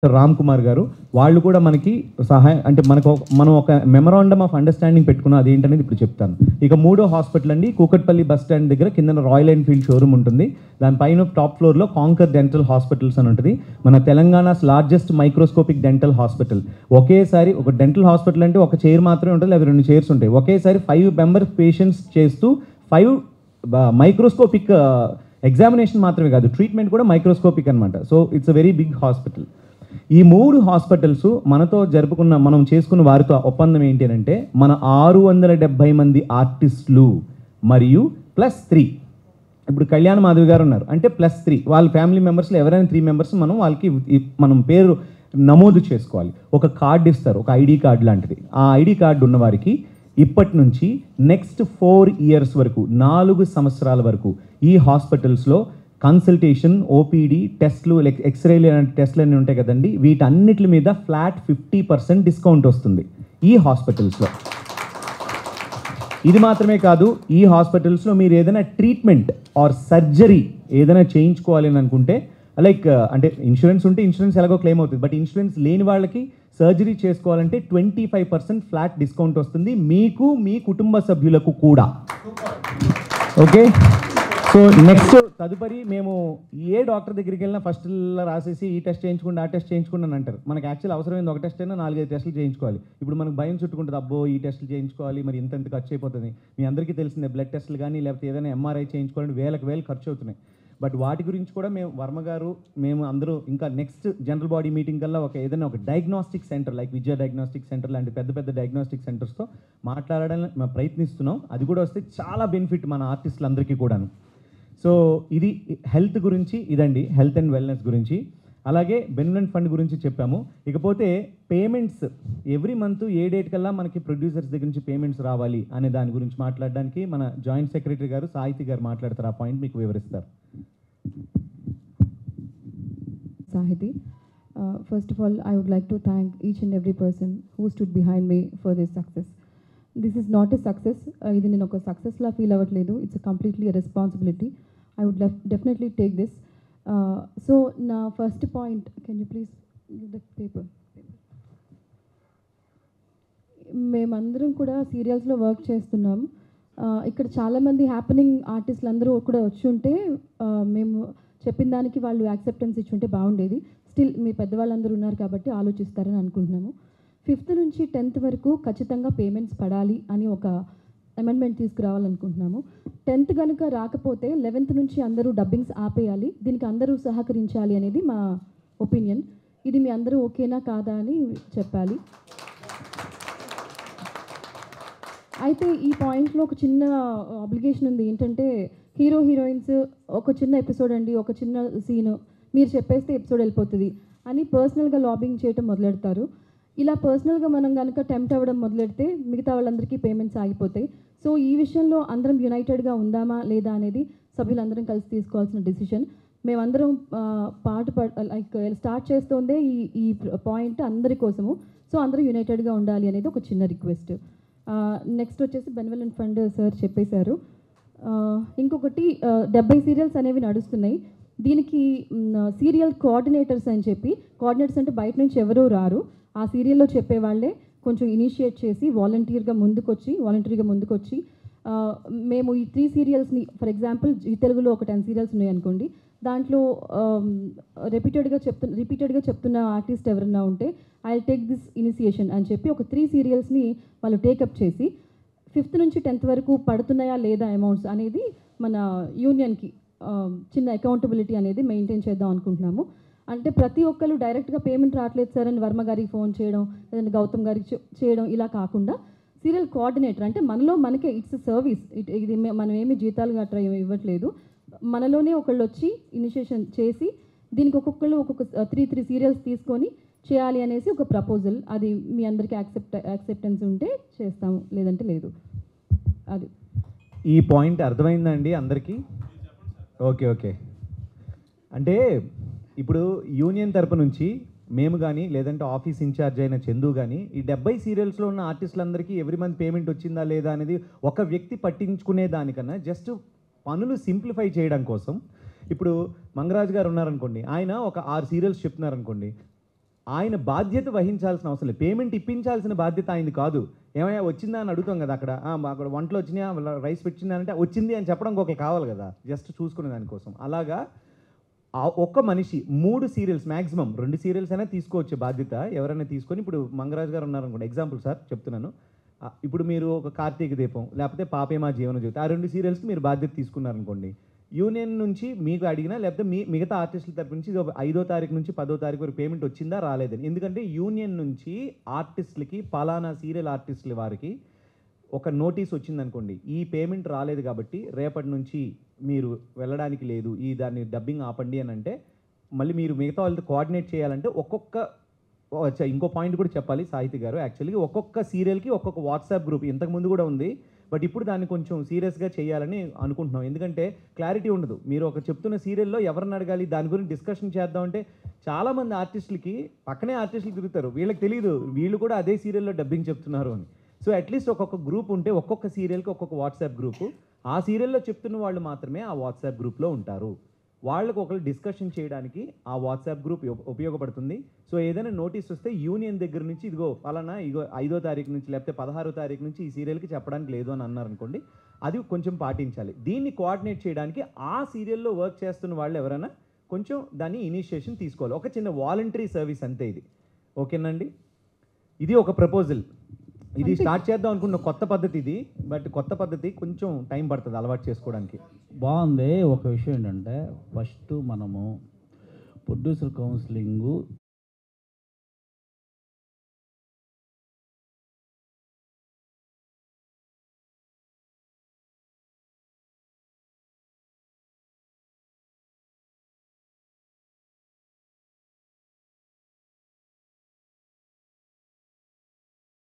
రామ్ కుమార్ గారు వాళ్ళు కూడా మనకి సహాయం అంటే మనం ఒక మెమరాండమ్ ఆఫ్ అండర్స్టాండింగ్ పెట్టుకున్నాం. అదేంటనేది ఇప్పుడు చెప్తాను. ఇక మూడో హాస్పిటల్ అండి, కూకట్పల్లి బస్ స్టాండ్ దగ్గర కింద రాయల్ ఎన్ఫీల్డ్ షోరూమ్ ఉంటుంది. దానిపైన టాప్ ఫ్లోర్లో కాంకర్ డెంటల్ హాస్పిటల్స్ అని ఉంటుంది. మన Telangana's largest microscopic dental hospital. ఒకేసారి ఒక డెంటల్ హాస్పిటల్ అంటే ఒక చైర్ మాత్రమే ఉంటుంది, లేదా 2 చైర్స్ ఉంటాయి. ఒకేసారి 5 మెంబర్స్ పేషెంట్స్ చేస్తూ 5 మైక్రోస్కోపిక్ ఎగ్జామినేషన్ మాత్రమే కాదు, ట్రీట్మెంట్ కూడా మైక్రోస్కోపిక్ అనమాట. So it's a very big hospital. ఈ 3 హాస్పిటల్స్ మనతో మనం చేసుకున్న వారితో ఒప్పందం ఏంటి అంటే, మన 670 మంది ఆర్టిస్టులు మరియు +3, ఇప్పుడు కళ్యాణ్ మాధవి గారు ఉన్నారు అంటే +3 వాళ్ళ ఫ్యామిలీ మెంబర్స్లో ఎవరైనా 3 మెంబర్స్ మనం పేరు నమోదు చేసుకోవాలి. ఒక కార్డు ఇస్తారు, ఒక ఐడి కార్డు లాంటిది. ఆ ఐడి కార్డు ఉన్నవారికి ఇప్పటి నుంచి నెక్స్ట్ 4 ఇయర్స్ వరకు, 4 సంవత్సరాల వరకు ఈ హాస్పిటల్స్లో కన్సల్టేషన్, ఓపీడీ టెస్ట్లు, ఎక్స్రేలు లాంటి టెస్ట్లు అన్నీ ఉంటాయి కదండి, వీటన్నిటి మీద ఫ్లాట్ 50% డిస్కౌంట్ వస్తుంది ఈ హాస్పిటల్స్లో. ఇది మాత్రమే కాదు, ఈ హాస్పిటల్స్లో మీరు ఏదైనా ట్రీట్మెంట్ ఆర్ సర్జరీ ఏదైనా చేయించుకోవాలి అని అనుకుంటే, అంటే ఇన్సూరెన్స్ ఉంటే ఇన్సూరెన్స్ ఎలాగో క్లెయిమ్ అవుతుంది, బట్ ఇన్సూరెన్స్ లేని వాళ్ళకి సర్జరీ చేసుకోవాలంటే 25% ఫ్లాట్ డిస్కౌంట్ వస్తుంది, మీకు మీ కుటుంబ సభ్యులకు కూడా. ఓకే, సో నెక్స్ట్ తదుపరి మేము ఏ డాక్టర్ దగ్గరికి వెళ్ళినా ఫస్ట్ రాసేసి ఈ టెస్ట్ చేయించుకుంటే ఆ టెస్ట్ చేయించుకుంటే అని అంటారు. మనకు యాక్చువల్ అవసరమైంది ఒక టెస్ట్ అయినా 4-5 టెస్టులు చేయించుకోవాలి. ఇప్పుడు మనకు భయం చుట్టుకుంటుంది, అబ్బో ఈ టెస్టులు చేయించుకోవాలి, మరి ఇంత ఖర్చు అయిపోతుంది. మీ అందరికీ తెలిసిందే, బ్లడ్ టెస్టులు కానీ లేకపోతే ఏదైనా ఎంఆర్ఐ చేయించుకోవాలంటే వేలు ఖర్చు అవుతున్నాయి. బట్ వాటి గురించి కూడా వర్మ గారు మేము అందరూ ఇంకా నెక్స్ట్ జనరల్ బాడీ మీటింగ్ కల్లా ఏదైనా ఒక డయాగ్నోస్టిక్ సెంటర్ లైక్ విజయ డయాగ్నోస్టిక్ సెంటర్ లాంటి పెద్ద డయాగ్నోస్టిక్ సెంటర్స్తో మాట్లాడడానికి మేము ప్రయత్నిస్తున్నాం. అది కూడా వస్తే చాలా బెనిఫిట్ మన ఆర్టిస్టులందరికీ కూడాను. సో ఇది హెల్త్ గురించి, ఇదండి హెల్త్ అండ్ వెల్నెస్ గురించి. అలాగే బెనిఫిట్ ఫండ్ గురించి చెప్పాము. ఇకపోతే పేమెంట్స్ ఎవ్రీ మంత్ ఏ డేట్ కల్లా మనకి ప్రొడ్యూసర్స్ దగ్గర నుంచి పేమెంట్స్ రావాలి అనే దాని గురించి మాట్లాడడానికి మన జాయింట్ సెక్రటరీ గారు సాహితి గారు మాట్లాడతారు. ఆ పాయింట్ మీకు వివరిస్తారు. Sahiti, first of all, I would like to thank each and every person who stood behind me for this success. This is not a success. Idi nenu oka success la feel avatledu. It's a completely a responsibility. I would definitely take this. So now first point, can you please give the paper? మేమందరం కూడా సీరియల్స్లో work చేస్తున్నాం. ఇక్కడ చాలామంది happening ఆర్టిస్టులు అందరూ కూడా వచ్చి ఉంటే మేము చెప్పిన దానికి వాళ్ళు యాక్సెప్టెన్స్ ఇచ్చుంటే బాగుండేది. స్టిల్ మీ పెద్దవాళ్ళందరూ ఉన్నారు కాబట్టి ఆలోచిస్తారని అనుకుంటున్నాము. 5th నుంచి 10th వరకు ఖచ్చితంగా పేమెంట్స్ పడాలి అని ఒక అమెండ్మెంట్ తీసుకురావాలనుకుంటున్నాము. 10th కనుక రాకపోతే 11th నుంచి అందరూ డబ్బింగ్స్ ఆపేయాలి. దీనికి అందరూ సహకరించాలి అనేది మా ఒపీనియన్. ఇది మీ అందరూ ఓకేనా కాదా అని చెప్పాలి. అయితే ఈ పాయింట్లో ఒక చిన్న అబ్లిగేషన్ ఉంది. ఏంటంటే హీరో హీరోయిన్స్ ఒక చిన్న ఎపిసోడ్ అండి, ఒక చిన్న సీను మీరు చెప్పేస్తే ఎపిసోడ్ వెళ్ళిపోతుంది అని పర్సనల్గా లాబింగ్ చేయడం మొదలెడతారు. ఇలా పర్సనల్గా మనం కనుక టెంప్ట్ అవ్వడం మొదలెడితే మిగతా వాళ్ళందరికీ పేమెంట్స్ ఆగిపోతాయి. సో ఈ విషయంలో అందరం యునైటెడ్గా ఉందామా లేదా అనేది సభ్యులందరం కలిసి తీసుకోవాల్సిన డెసిషన్. మేమందరం స్టార్ట్ చేస్తుందే ఈ పాయింట్ అందరి కోసము. సో అందరూ యునైటెడ్గా ఉండాలి అనేది ఒక చిన్న రిక్వెస్ట్. నెక్స్ట్ వచ్చేసి బెనివలెంట్ ఫండ్ సార్ చెప్పేశారు. ఇంకొకటి 70 సీరియల్స్ అనేవి నడుస్తున్నాయి. దీనికి సీరియల్ కోఆర్డినేటర్స్ అని చెప్పి, కోఆర్డినేటర్స్ అంటే బయట నుంచి ఎవరూ రారు, ఆ సీరియల్లో చెప్పేవాళ్ళే కొంచెం ఇనిషియేట్ చేసి వాలంటీర్గా ముందుకొచ్చి మేము ఈ 3 సీరియల్స్ని ఫర్ ఎగ్జాంపుల్ ఈ తెలుగులో ఒక 10 సీరియల్స్ ఉన్నాయి అనుకోండి, దాంట్లో రిపీటెడ్గా చెప్తున్న ఆర్టిస్ట్ ఎవరన్నా ఉంటే ఐ టేక్ దిస్ ఇనిషియేషన్ అని చెప్పి ఒక 3 సీరియల్స్ని వాళ్ళు టేకప్ చేసి 5th నుంచి 10th వరకు పడుతున్నాయా లేదా అమౌంట్స్ అనేది మన యూనియన్కి చిన్న అకౌంటబిలిటీ అనేది మెయింటైన్ చేద్దాం అనుకుంటున్నాము. అంటే ప్రతి ఒక్కరు డైరెక్ట్గా పేమెంట్ రావట్లేదు సార్ అని వర్మ గారికి ఫోన్ చేయడం, లేదంటే గౌతమ్ గారికి చేయడం ఇలా కాకుండా సీరియల్ కోఆర్డినేటర్ అంటే మనకే ఇట్స్ సర్వీస్. ఇది మనం ఏమి జీతాలు గట్రా ఇవ్వట్లేదు. మనలోనే ఒకళ్ళు వచ్చి ఇనిషియేషన్ చేసి దీనికి ఒక్కొక్కళ్ళు ఒక్కొక్క 3 సీరియల్స్ తీసుకొని చేయాలి అనేసి ఒక ప్రపోజల్. అది మీ అందరికీ యాక్సెప్టెన్స్ ఉంటే చేస్తాము, లేదంటే లేదు. అది ఈ పాయింట్ అర్థమైందండి అందరికీ? ఓకే. అంటే ఇప్పుడు యూనియన్ తరపు నుంచి మేము కానీ లేదంటే ఆఫీస్ ఇన్ఛార్జ్ అయిన చందు కానీ ఈ 70 సీరియల్స్లో ఉన్న ఆర్టిస్టులందరికీ ఎవ్రీ మంత్ పేమెంట్ వచ్చిందా లేదా అనేది ఒక వ్యక్తి పట్టించుకునే దానికన్నా జస్ట్ పనులు సింప్లిఫై చేయడం కోసం, ఇప్పుడు మంగరాజు గారు ఉన్నారనుకోండి, ఆయన ఒక 6 సీరియల్స్ చెప్తున్నారనుకోండి, ఆయన బాధ్యత వహించాల్సిన అవసరం లేదు. పేమెంట్ ఇప్పించాల్సిన బాధ్యత ఆయనది కాదు. ఏమయ్యా వచ్చిందా అని అడుగుతాం కదా అక్కడ, అక్కడ వంటలు వచ్చినాయా, రైస్ పెట్టిందా అంటే వచ్చింది అని చెప్పడానికి ఒకరు కావాలి కదా, జస్ట్ చూసుకునే దానికోసం. అలాగా ఒక్క మనిషి 3 సీరియల్స్ మ్యాక్సిమం 2 సీరియల్స్ అయినా తీసుకోవచ్చు బాధ్యత ఎవరైనా తీసుకొని. ఇప్పుడు మంగరాజు గారు ఉన్నారనుకోండి, ఎగ్జాంపుల్ సార్ చెప్తున్నాను. ఇప్పుడు మీరు ఒక కార్తీక దీపం లేకపోతే పాపే మా జీవన జ్యోతి, ఆ 2 సీరియల్స్కి మీరు బాధ్యత తీసుకున్నారనుకోండి, యూనియన్ నుంచి మీకు అడిగినా లేకపోతే మిగతా ఆర్టిస్టుల తరపు నుంచి 5వ తారీఖు నుంచి 10వ తారీఖు వరకు పేమెంట్ వచ్చిందా రాలేదని. ఎందుకంటే యూనియన్ నుంచి ఆర్టిస్టులకి పలానా సీరియల్ ఆర్టిస్టుల వారికి ఒక నోటీస్ వచ్చిందనుకోండి, ఈ పేమెంట్ రాలేదు కాబట్టి రేపటి నుంచి మీరు వెళ్ళడానికి లేదు, ఈ దాన్ని డబ్బింగ్ ఆపండి అని అంటే, మళ్ళీ మీరు మిగతా వాళ్ళతో కోఆర్డినేట్ చేయాలంటే ఇంకో పాయింట్ కూడా చెప్పాలి సాహితీ గారు. యాక్చువల్గా ఒక్కొక్క సీరియల్కి ఒక్కొక్క వాట్సాప్ గ్రూప్ ఇంతకుముందు కూడా ఉంది, బట్ ఇప్పుడు దాన్ని కొంచెం సీరియస్గా చేయాలని అనుకుంటున్నాం. ఎందుకంటే క్లారిటీ ఉండదు. మీరు ఒక చెప్తున్న సీరియల్లో ఎవరిని అడగాలి, దాని గురించి డిస్కషన్ చేద్దామంటే చాలామంది ఆర్టిస్టులకి పక్కనే ఆర్టిస్టులు తిరుగుతారు, వీళ్ళకి తెలియదు వీళ్ళు కూడా అదే సీరియల్లో డబ్బింగ్ చెప్తున్నారు అని. సో అట్లీస్ట్ ఒక్కొక్క గ్రూప్ ఉంటే ఒక్కొక్క సీరియల్కి ఒక్కొక్క వాట్సాప్ గ్రూపు, ఆ సీరియల్లో చెప్తున్న వాళ్ళు మాత్రమే ఆ వాట్సాప్ గ్రూప్లో ఉంటారు. వాళ్ళకు ఒకరు డిస్కషన్ చేయడానికి ఆ వాట్సాప్ గ్రూప్ ఉపయోగపడుతుంది. సో ఏదైనా నోటీస్ వస్తే యూనియన్ దగ్గర నుంచి ఇదిగో పలానా ఇగో 5వ తారీఖు నుంచి లేకపోతే 16వ తారీఖు నుంచి ఈ సీరియల్కి చెప్పడానికి లేదు అని అన్నారనుకోండి, అది కొంచెం పాటించాలి. దీన్ని కోఆర్డినేట్ చేయడానికి ఆ సీరియల్లో వర్క్ చేస్తున్న వాళ్ళు ఎవరైనా కొంచెం దాన్ని ఇనిషియేషన్ తీసుకోవాలి. ఒక చిన్న వాలంటరీ సర్వీస్ అంతే ఇది. ఓకేనండి, ఇది ఒక ప్రపోజల్. ఇది స్టార్ట్ చేద్దాం అనుకున్న కొత్త పద్ధతి ఇది, బట్ కొత్త పద్ధతి కొంచెం టైం పడుతుంది అలవాటు చేసుకోవడానికి. బాగుంది. ఒక విషయం ఏంటంటే ఫస్ట్ మనము ప్రొడ్యూసర్ కౌన్సిలింగ్